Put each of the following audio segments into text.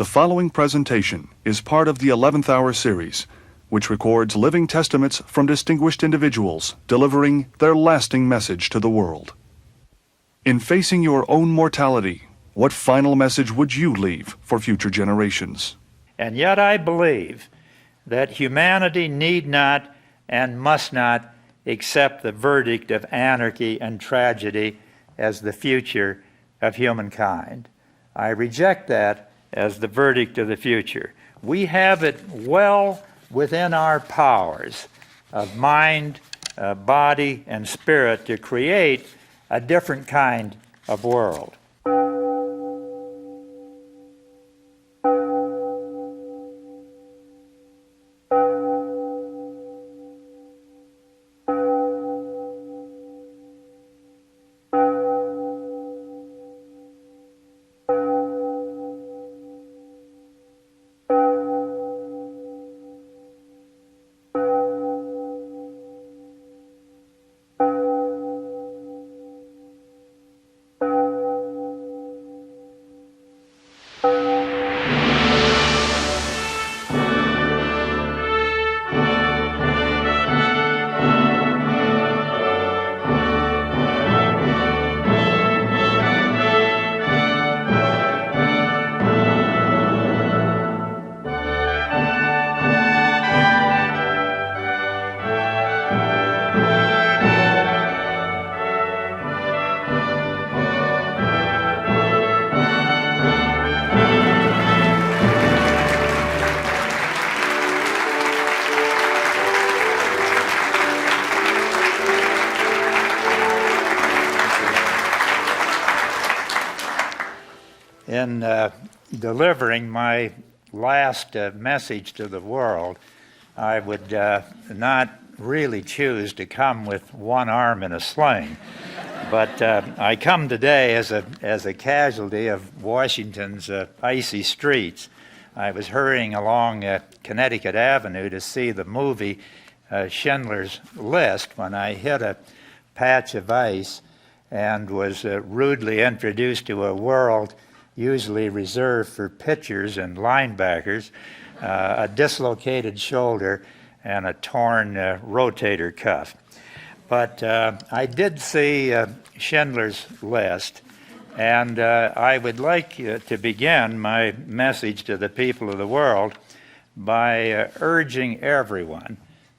The following presentation is part of the 11th Hour series, which records living testaments from distinguished individuals delivering their lasting message to the world. In facing your own mortality, what final message would you leave for future generations? And yet I believe that humanity need not and must not accept the verdict of anarchy and tragedy as the future of humankind. I reject that as the verdict of the future. We have it well within our powers of mind, body, and spirit to create a different kind of world. In delivering my last message to the world, I would not really choose to come with one arm in a sling. But I come today as a casualty of Washington's icy streets. I was hurrying along Connecticut Avenue to see the movie Schindler's List when I hit a patch of ice and was rudely introduced to a world usually reserved for pitchers and linebackers, a dislocated shoulder and a torn rotator cuff. But I did see Schindler's List, and I would like to begin my message to the people of the world by urging everyone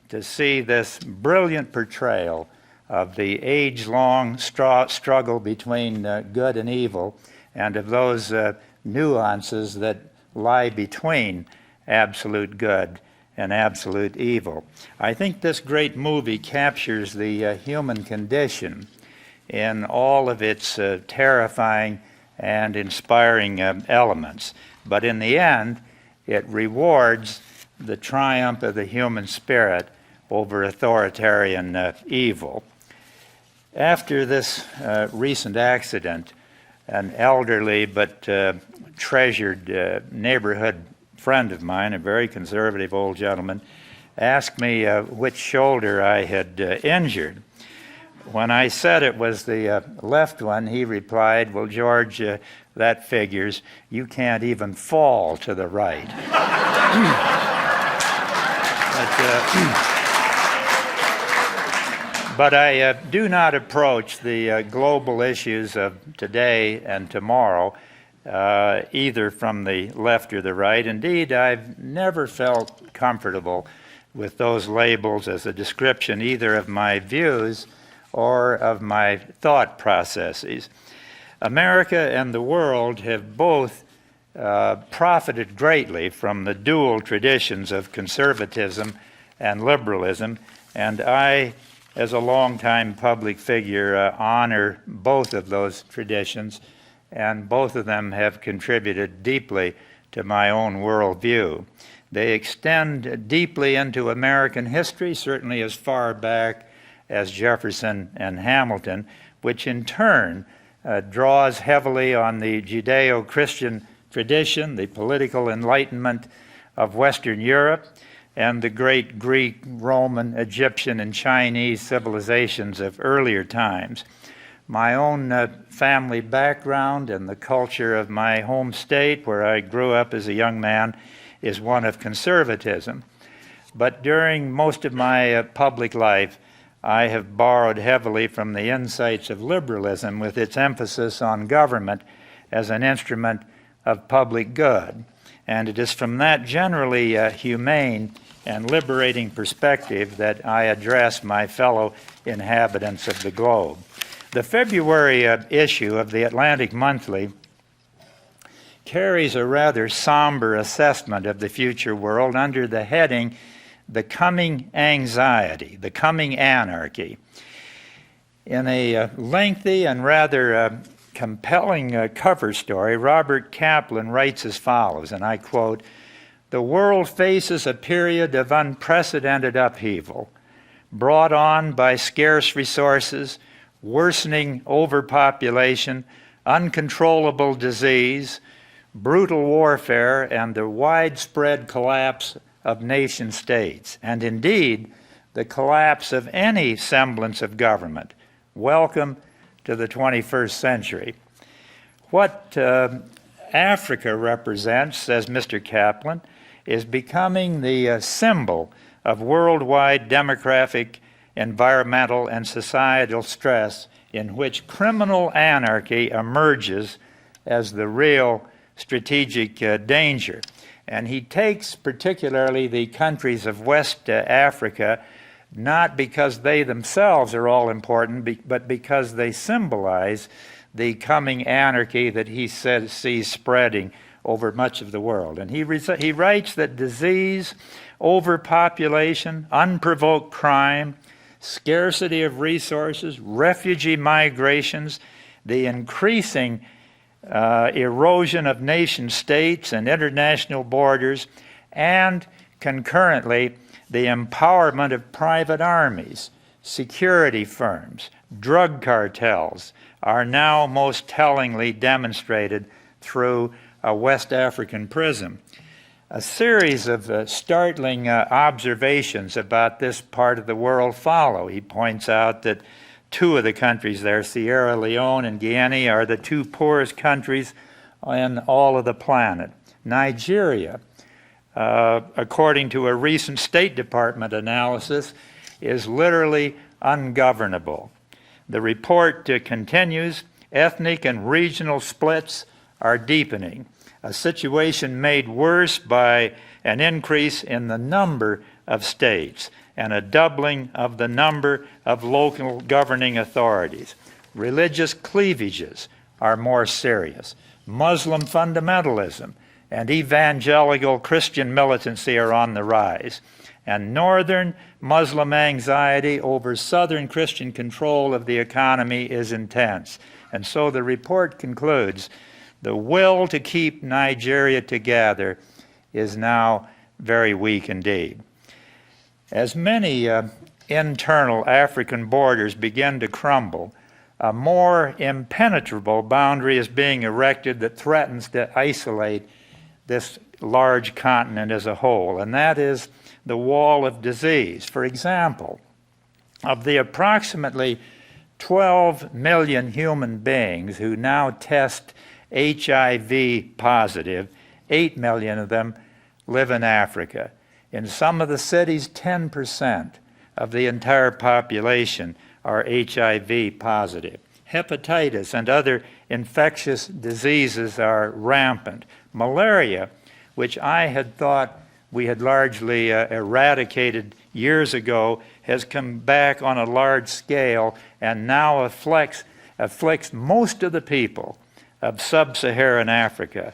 to see this brilliant portrayal of the age-long struggle between good and evil, and of those nuances that lie between absolute good and absolute evil. I think this great movie captures the human condition in all of its terrifying and inspiring elements. But in the end, it rewards the triumph of the human spirit over authoritarian evil. After this recent accident, an elderly but treasured neighborhood friend of mine, a very conservative old gentleman, asked me which shoulder I had injured. When I said it was the left one, he replied, "Well, George, that figures. You can't even fall to the right." But I do not approach the global issues of today and tomorrow either from the left or the right. Indeed, I've never felt comfortable with those labels as a description either of my views or of my thought processes. America and the world have both profited greatly from the dual traditions of conservatism and liberalism, and I, as a longtime public figure, honor both of those traditions, and both of them have contributed deeply to my own worldview. They extend deeply into American history, certainly as far back as Jefferson and Hamilton, which in turn draws heavily on the Judeo-Christian tradition, the political enlightenment of Western Europe, and the great Greek, Roman, Egyptian, and Chinese civilizations of earlier times. My own family background and the culture of my home state, where I grew up as a young man, is one of conservatism. But during most of my public life, I have borrowed heavily from the insights of liberalism with its emphasis on government as an instrument of public good. And it is from that generally humane and liberating perspective that I address my fellow inhabitants of the globe. The February issue of the Atlantic Monthly carries a rather somber assessment of the future world under the heading, "The Coming Anxiety, the Coming Anarchy." In a lengthy and rather compelling cover story, Robert Kaplan writes as follows, and I quote, "The world faces a period of unprecedented upheaval, brought on by scarce resources, worsening overpopulation, uncontrollable disease, brutal warfare, and the widespread collapse of nation states, and indeed the collapse of any semblance of government. Welcome to the 21st century." What Africa represents, says Mr. Kaplan, is becoming the symbol of worldwide demographic, environmental, and societal stress in which criminal anarchy emerges as the real strategic danger. And he takes particularly the countries of West Africa, not because they themselves are all important, but because they symbolize the coming anarchy that he sees spreading over much of the world. And he writes that disease, overpopulation, unprovoked crime, scarcity of resources, refugee migrations, the increasing erosion of nation states and international borders, and concurrently the empowerment of private armies, security firms, drug cartels are now most tellingly demonstrated through a West African prism. A series of startling observations about this part of the world follow. He points out that two of the countries there, Sierra Leone and Guinea, are the two poorest countries in all of the planet. Nigeria, according to a recent State Department analysis, is literally ungovernable. The report continues, ethnic and regional splits are deepening, a situation made worse by an increase in the number of states and a doubling of the number of local governing authorities. Religious cleavages are more serious. Muslim fundamentalism and evangelical Christian militancy are on the rise. And northern Muslim anxiety over southern Christian control of the economy is intense. And so the report concludes, the will to keep Nigeria together is now very weak indeed. As many internal African borders begin to crumble, a more impenetrable boundary is being erected that threatens to isolate this large continent as a whole, and that is the wall of disease. For example, of the approximately 12 million human beings who now test HIV positive, 8 million of them live in Africa. In some of the cities, 10% of the entire population are HIV positive. Hepatitis and other infectious diseases are rampant. Malaria, which I had thought we had largely eradicated years ago, has come back on a large scale and now afflicts most of the people of sub-Saharan Africa.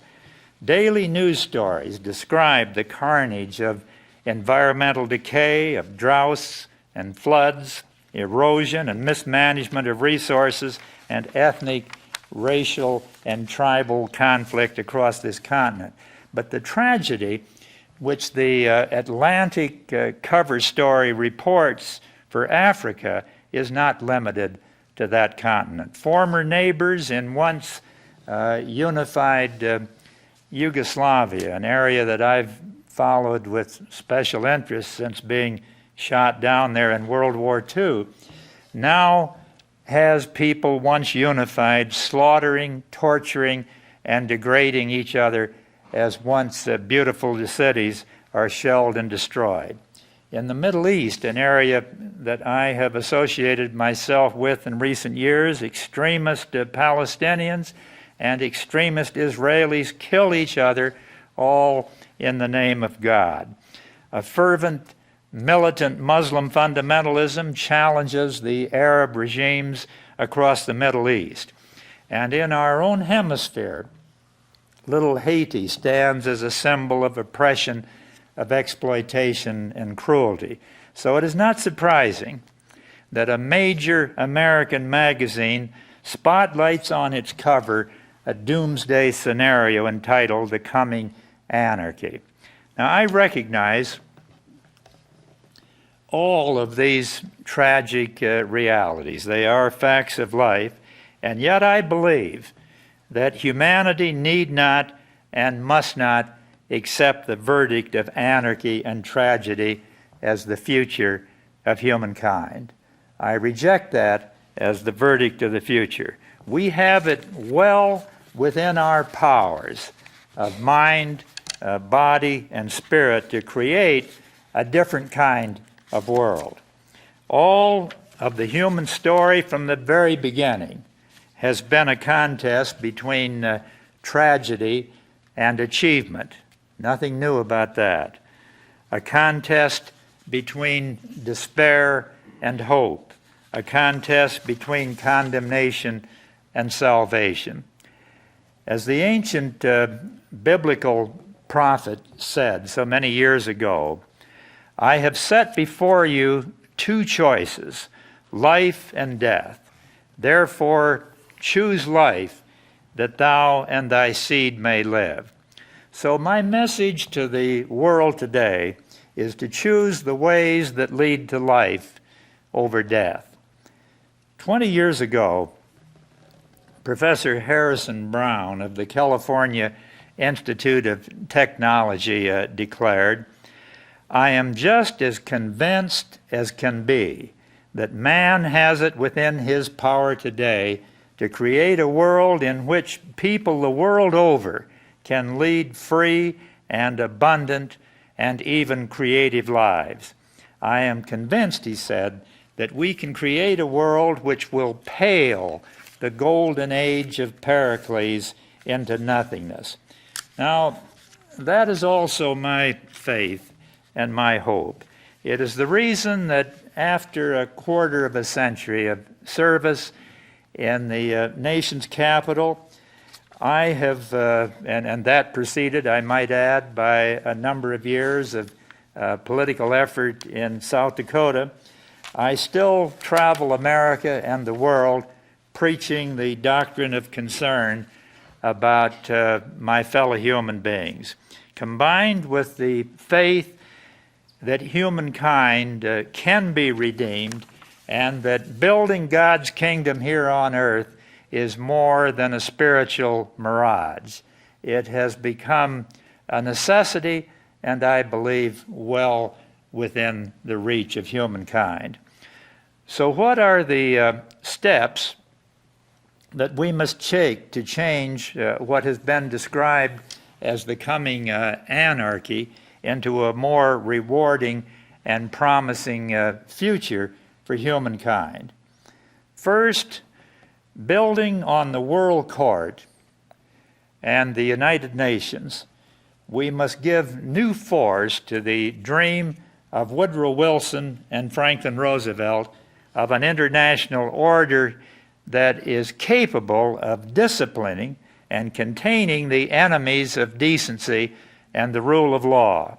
Daily news stories describe the carnage of environmental decay, of droughts and floods, erosion and mismanagement of resources, and ethnic, racial, and tribal conflict across this continent. But the tragedy which the Atlantic cover story reports for Africa is not limited to that continent. Former neighbors in once unified Yugoslavia, an area that I've followed with special interest since being shot down there in World War II, now has people once unified, slaughtering, torturing, and degrading each other as once beautiful cities are shelled and destroyed. In the Middle East, an area that I have associated myself with in recent years, extremist Palestinians and extremist Israelis kill each other, all in the name of God. A fervent, militant Muslim fundamentalism challenges the Arab regimes across the Middle East. And in our own hemisphere, little Haiti stands as a symbol of oppression, of exploitation and cruelty. So it is not surprising that a major American magazine spotlights on its cover a doomsday scenario entitled The Coming Anarchy. Now, I recognize all of these tragic realities. They are facts of life, and yet I believe that humanity need not and must not accept the verdict of anarchy and tragedy as the future of humankind. I reject that as the verdict of the future. We have it well within our powers of mind, body, and spirit to create a different kind of world. All of the human story from the very beginning has been a contest between tragedy and achievement. Nothing new about that. A contest between despair and hope. A contest between condemnation and salvation. As the ancient biblical prophet said so many years ago, I have set before you two choices, life and death. Therefore, choose life, that thou and thy seed may live. So my message to the world today is to choose the ways that lead to life over death. 20 years ago, Professor Harrison Brown of the California Institute of Technology declared, I am just as convinced as can be that man has it within his power today to create a world in which people the world over can lead free and abundant and even creative lives. I am convinced, he said, that we can create a world which will pale the golden age of Pericles into nothingness. Now, that is also my faith and my hope. It is the reason that after a quarter of a century of service in the nation's capital, I have, and that preceded, I might add, by a number of years of political effort in South Dakota, I still travel America and the world preaching the doctrine of concern about my fellow human beings, combined with the faith that humankind can be redeemed and that building God's kingdom here on earth is more than a spiritual mirage. It has become a necessity, and I believe well within the reach of humankind. So what are the steps that we must take to change what has been described as the coming anarchy into a more rewarding and promising future for humankind? First, building on the World Court and the United Nations, we must give new force to the dream of Woodrow Wilson and Franklin Roosevelt of an international order that is capable of disciplining and containing the enemies of decency and the rule of law,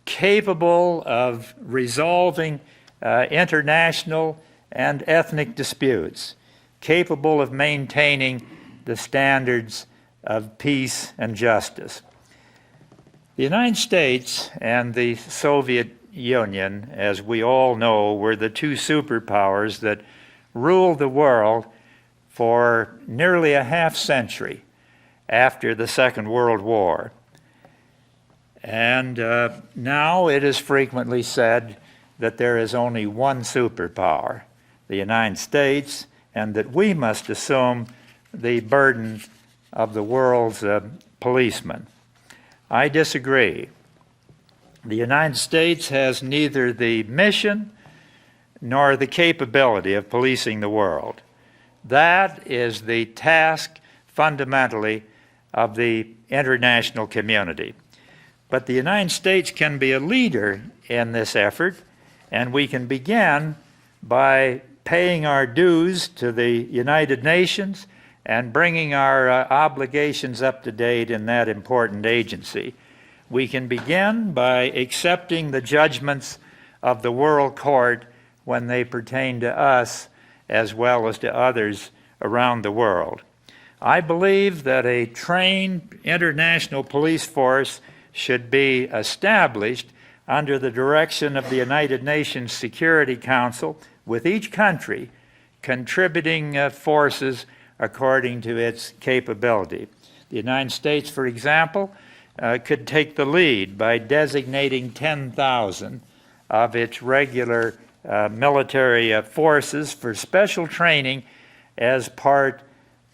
capable of resolving international and ethnic disputes, capable of maintaining the standards of peace and justice. The United States and the Soviet Union, as we all know, were the two superpowers that ruled the world for nearly a half century after the Second World War. And now it is frequently said that there is only one superpower, the United States, and that we must assume the burden of the world's policemen. I disagree. The United States has neither the mission nor the capability of policing the world. That is the task, fundamentally, of the international community. But the United States can be a leader in this effort, and we can begin by paying our dues to the United Nations and bringing our obligations up to date in that important agency. We can begin by accepting the judgments of the World Court when they pertain to us as well as to others around the world. I believe that a trained international police force should be established under the direction of the United Nations Security Council, with each country contributing forces according to its capability. The United States, for example, could take the lead by designating 10,000 of its regular military forces for special training as part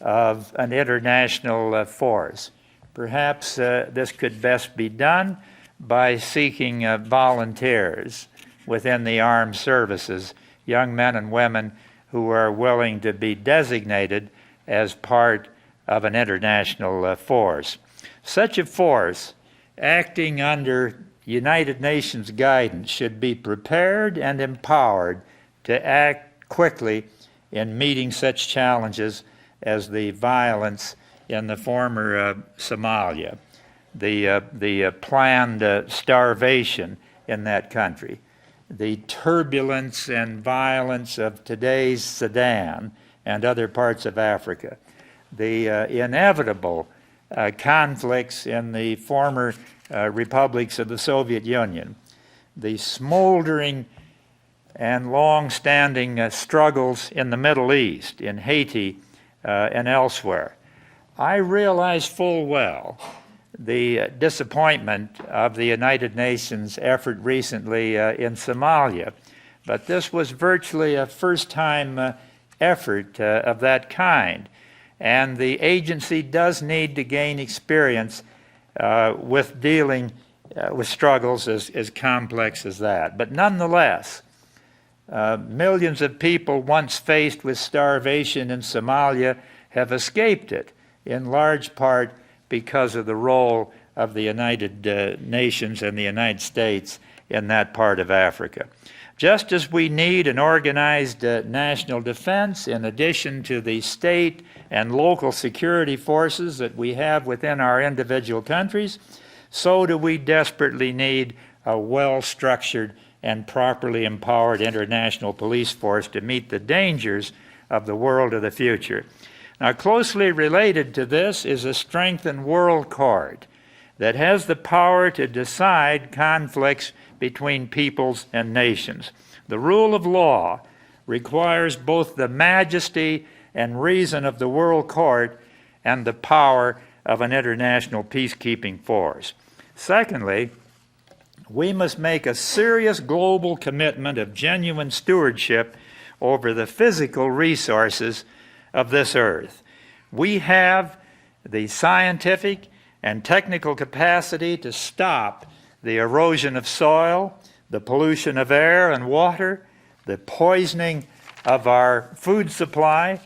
of an international force. Perhaps this could best be done by seeking volunteers within the armed services, young men and women who are willing to be designated as part of an international force. Such a force, acting under United Nations guidance, should be prepared and empowered to act quickly in meeting such challenges as the violence in the former Somalia, the planned starvation in that country, the turbulence and violence of today's Sudan and other parts of Africa, the inevitable conflicts in the former republics of the Soviet Union, the smoldering and long-standing struggles in the Middle East, in Haiti and elsewhere. I realize full well the disappointment of the United Nations effort recently in Somalia, but this was virtually a first-time effort of that kind, and the agency does need to gain experience with dealing with struggles as complex as that. But nonetheless, millions of people once faced with starvation in Somalia have escaped it, in large part because of the role of the United Nations and the United States in that part of Africa. Just as we need an organized national defense in addition to the state and local security forces that we have within our individual countries, so do we desperately need a well-structured and properly empowered international police force to meet the dangers of the world of the future. Now, closely related to this is a strengthened world court that has the power to decide conflicts between peoples and nations. The rule of law requires both the majesty and reason of the world court and the power of an international peacekeeping force. Secondly, we must make a serious global commitment of genuine stewardship over the physical resources of this earth. We have the scientific and technical capacity to stop the erosion of soil, the pollution of air and water, the poisoning of our food supply,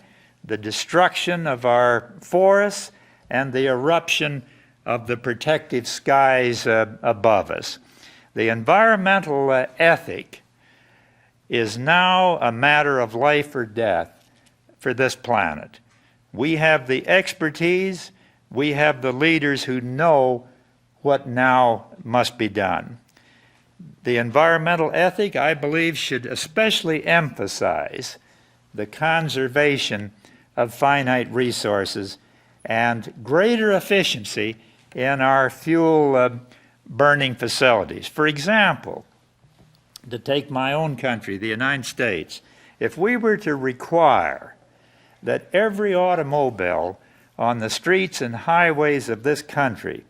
the destruction of our forests, and the eruption of the protective skies above us. The environmental ethic is now a matter of life or death for this planet. We have the expertise, we have the leaders who know what now must be done. The environmental ethic, I believe, should especially emphasize the conservation of finite resources and greater efficiency in our fuel burning facilities. For example, to take my own country, the United States, if we were to require that every automobile on the streets and highways of this country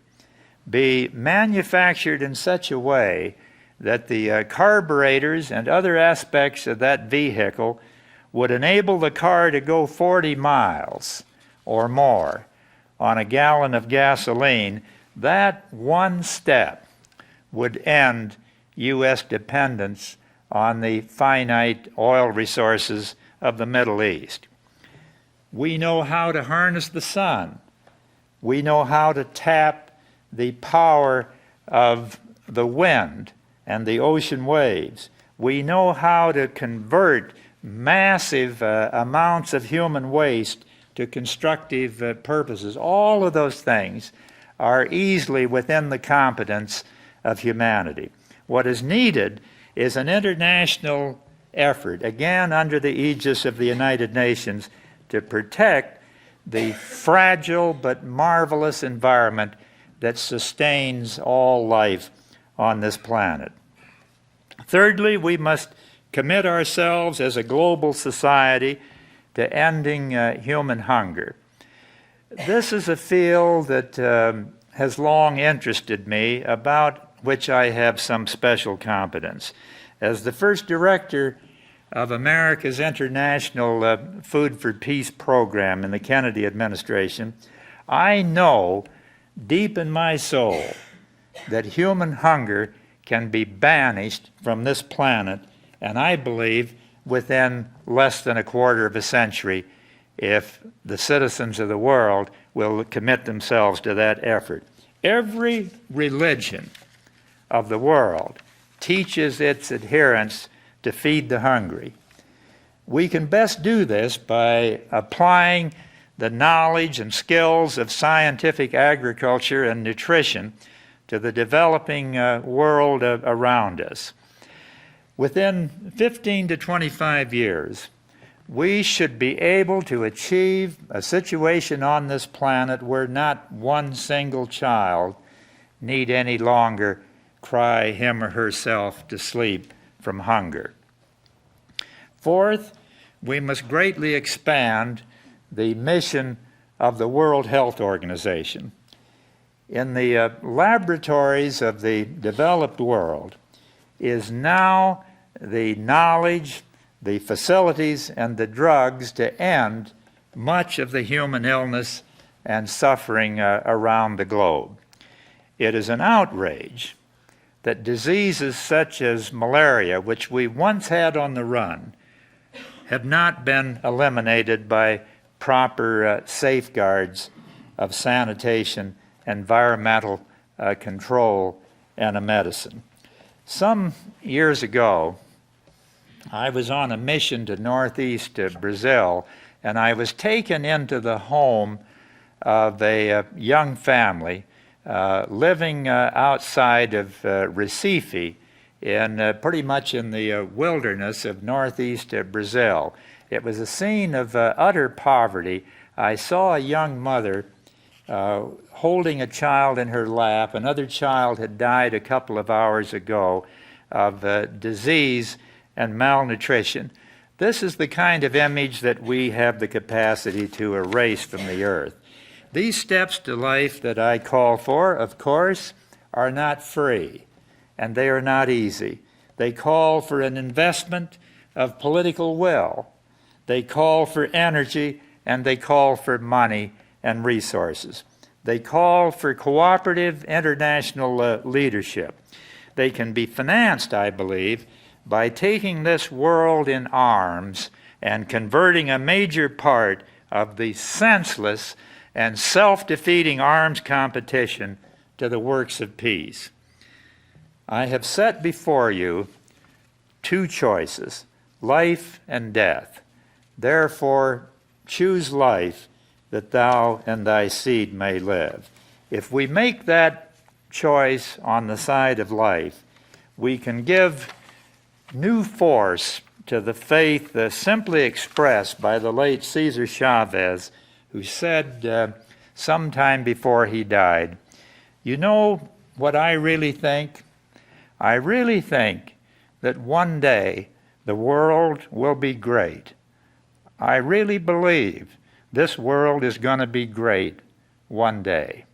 be manufactured in such a way that the carburetors and other aspects of that vehicle would enable the car to go 40 miles or more on a gallon of gasoline, that one step would end U.S. dependence on the finite oil resources of the Middle East. We know how to harness the sun. We know how to tap the power of the wind and the ocean waves. We know how to convert massive amounts of human waste to constructive purposes. All of those things are easily within the competence of humanity. What is needed is an international effort, again under the aegis of the United Nations, to protect the fragile but marvelous environment that sustains all life on this planet. Thirdly, we must commit ourselves as a global society to ending human hunger. This is a field that has long interested me, about which I have some special competence. As the first director of America's International Food for Peace program in the Kennedy administration, I know deep in my soul that human hunger can be banished from this planet, and I believe within less than a quarter of a century, if the citizens of the world will commit themselves to that effort. Every religion of the world teaches its adherents to feed the hungry. We can best do this by applying the knowledge and skills of scientific agriculture and nutrition to the developing world around us. Within 15 to 25 years, we should be able to achieve a situation on this planet where not one single child need any longer cry him or herself to sleep from hunger. Fourth, we must greatly expand the mission of the World Health Organization. In the laboratories of the developed world is now the knowledge, the facilities, and the drugs to end much of the human illness and suffering around the globe. It is an outrage that diseases such as malaria, which we once had on the run, have not been eliminated by proper safeguards of sanitation, environmental control, and a medicine. Some years ago, I was on a mission to northeast Brazil, and I was taken into the home of a young family living outside of Recife, pretty much in the wilderness of northeast Brazil. It was a scene of utter poverty. I saw a young mother holding a child in her lap. Another child had died a couple of hours ago of disease and malnutrition. This is the kind of image that we have the capacity to erase from the earth. These steps to life that I call for, of course, are not free, and they are not easy. They call for an investment of political will. They call for energy, and they call for money and resources. They call for cooperative international leadership. They can be financed, I believe, by taking this world in arms and converting a major part of the senseless and self-defeating arms competition to the works of peace. I have set before you two choices, life and death. Therefore, choose life, that thou and thy seed may live. If we make that choice on the side of life, we can give new force to the faith simply expressed by the late Cesar Chavez, who said sometime before he died, "You know what I really think? I really think that one day the world will be great. I really believe this world is going to be great one day."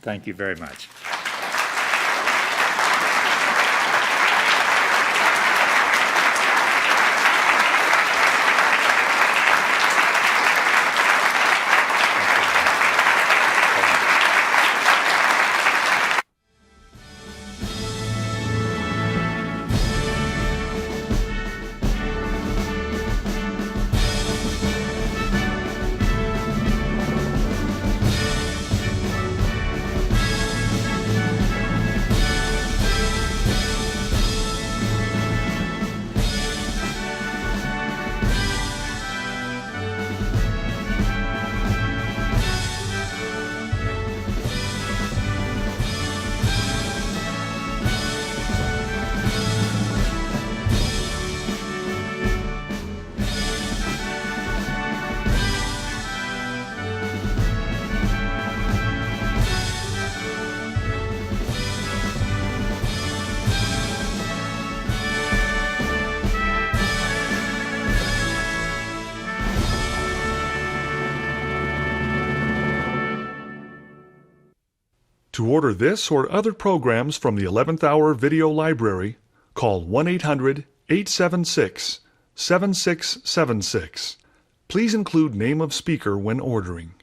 Thank you very much. To order this or other programs from the 11th Hour Video Library, call 1-800-876-7676. Please include name of speaker when ordering.